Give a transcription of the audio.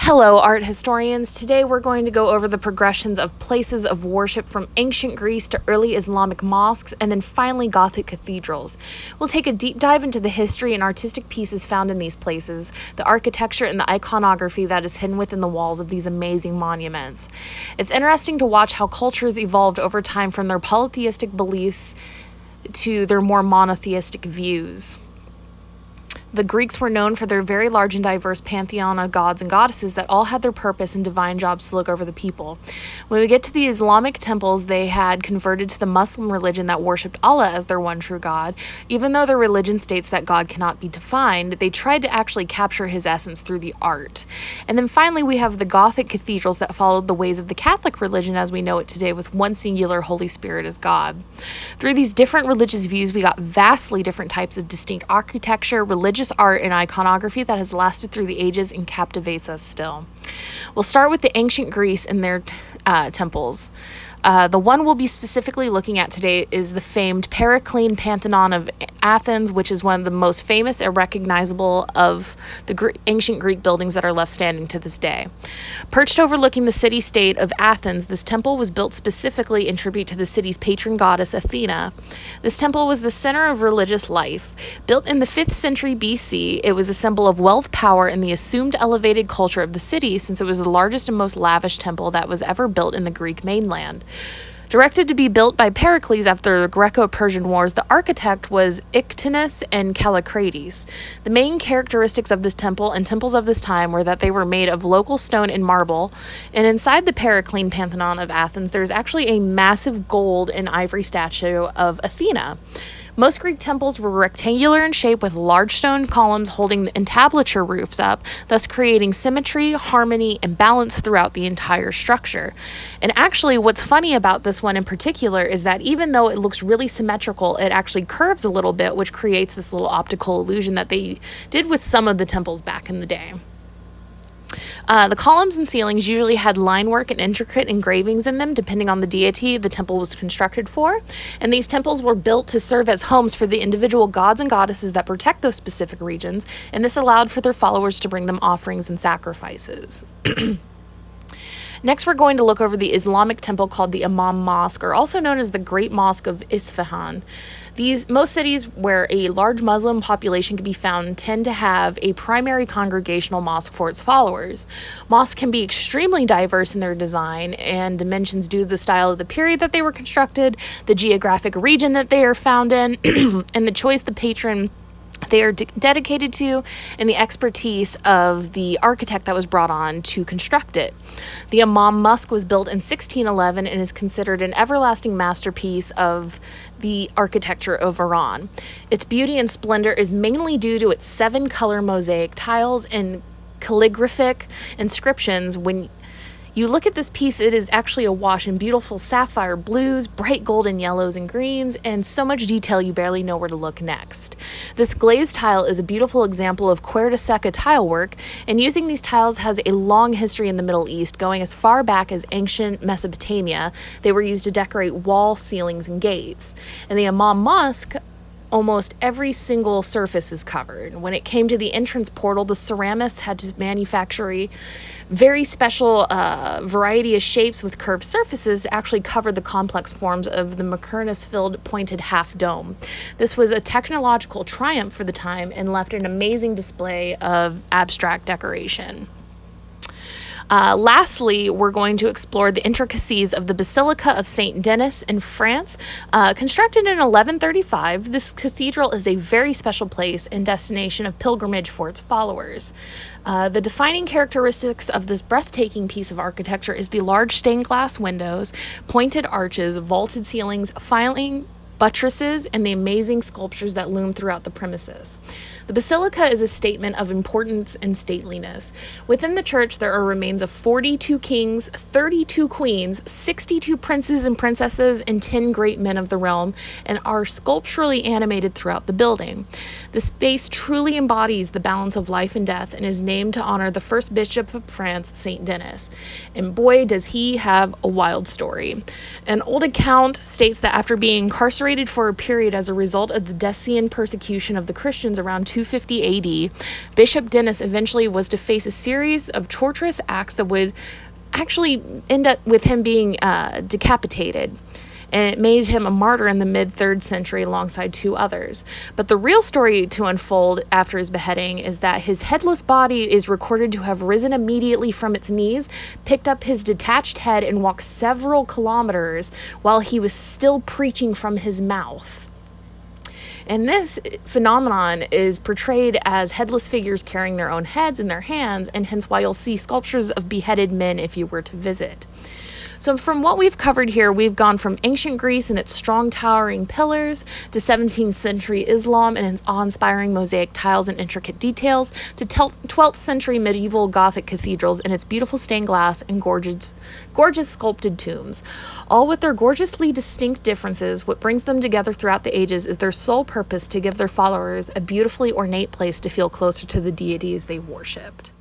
Hello, art historians. Today we're going to go over the progressions of places of worship from ancient Greece to early Islamic mosques and then finally Gothic cathedrals. We'll take a deep dive into the history and artistic pieces found in these places, the architecture and the iconography that is hidden within the walls of these amazing monuments. It's interesting to watch how cultures evolved over time from their polytheistic beliefs to their more monotheistic views. The Greeks were known for their very large and diverse pantheon of gods and goddesses that all had their purpose and divine jobs to look over the people. When we get to the Islamic temples, they had converted to the Muslim religion that worshipped Allah as their one true God. Even though their religion states that God cannot be defined, they tried to actually capture his essence through the art. And then finally, we have the Gothic cathedrals that followed the ways of the Catholic religion as we know it today, with one singular Holy Spirit as God. Through these different religious views, we got vastly different types of distinct architecture, religious art, and iconography that has lasted through the ages and captivates us still. We'll start with the ancient Greece and their temples. The one we'll be specifically looking at today is the famed Periclean Pantheon of Athens, which is one of the most famous and recognizable of the ancient Greek buildings that are left standing to this day. Perched overlooking the city-state of Athens, this temple was built specifically in tribute to the city's patron goddess Athena. This temple was the center of religious life. Built in the 5th century BC, it was a symbol of wealth, power, and the assumed elevated culture of the city, since it was the largest and most lavish temple that was ever built in the Greek mainland. Directed to be built by Pericles after the Greco-Persian Wars, the architect was Ictinus and Callicrates. The main characteristics of this temple and temples of this time were that they were made of local stone and marble, and inside the Periclean Pantheon of Athens, there's actually a massive gold and ivory statue of Athena. Most Greek temples were rectangular in shape with large stone columns holding the entablature roofs up, thus creating symmetry, harmony, and balance throughout the entire structure. And actually, what's funny about this one in particular is that even though it looks really symmetrical, it actually curves a little bit, which creates this little optical illusion that they did with some of the temples back in the day. The columns and ceilings usually had line work and intricate engravings in them, depending on the deity the temple was constructed for. And these temples were built to serve as homes for the individual gods and goddesses that protect those specific regions, and this allowed for their followers to bring them offerings and sacrifices. Next, we're going to look over the Islamic temple called the Imam Mosque, or also known as the Great Mosque of Isfahan. Most cities where a large Muslim population can be found tend to have a primary congregational mosque for its followers. Mosques can be extremely diverse in their design and dimensions due to the style of the period that they were constructed, the geographic region that they are found in, and the choice the patron they are dedicated to, and the expertise of the architect that was brought on to construct it. The Imam Mosque was built in 1611 and is considered an everlasting masterpiece of the architecture of Iran. Its beauty and splendor is mainly due to its 7-color mosaic tiles and calligraphic inscriptions. When you look at this piece, it is actually awash in beautiful sapphire blues, bright golden yellows and greens, and so much detail you barely know where to look next. This glazed tile is a beautiful example of cuir de seca tile work, and using these tiles has a long history in the Middle East, going as far back as ancient Mesopotamia. They were used to decorate wall, ceilings, and gates. And the Imam Mosque, almost every single surface is covered. When it came to the entrance portal, the ceramists had to manufacture a very special variety of shapes with curved surfaces to actually cover the complex forms of the Macrinus-filled pointed half dome. This was a technological triumph for the time and left an amazing display of abstract decoration. Lastly, we're going to explore the intricacies of the Basilica of Saint-Denis in France. Constructed in 1135, this cathedral is a very special place and destination of pilgrimage for its followers. The defining characteristics of this breathtaking piece of architecture is the large stained glass windows, pointed arches, vaulted ceilings, filing buttresses, and the amazing sculptures that loom throughout the premises. The basilica is a statement of importance and stateliness. Within the church, there are remains of 42 kings, 32 queens, 62 princes and princesses, and 10 great men of the realm, and are sculpturally animated throughout the building. The space truly embodies the balance of life and death and is named to honor the first bishop of France, Saint Denis. And boy, does he have a wild story. An old account states that after being incarcerated incarcerated for a period as a result of the Decian persecution of the Christians around 250 AD, Bishop Dennis eventually was to face a series of torturous acts that would actually end up with him being decapitated. And it made him a martyr in the mid-3rd century alongside 2 others. But the real story to unfold after his beheading is that his headless body is recorded to have risen immediately from its knees, picked up his detached head, and walked several kilometers while he was still preaching from his mouth. And this phenomenon is portrayed as headless figures carrying their own heads in their hands, and hence why you'll see sculptures of beheaded men if you were to visit. So from what we've covered here, we've gone from ancient Greece and its strong towering pillars to 17th century Islam and its awe-inspiring mosaic tiles and intricate details to 12th century medieval Gothic cathedrals and its beautiful stained glass and gorgeous sculpted tombs. All with their gorgeously distinct differences, what brings them together throughout the ages is their sole purpose to give their followers a beautifully ornate place to feel closer to the deities they worshipped.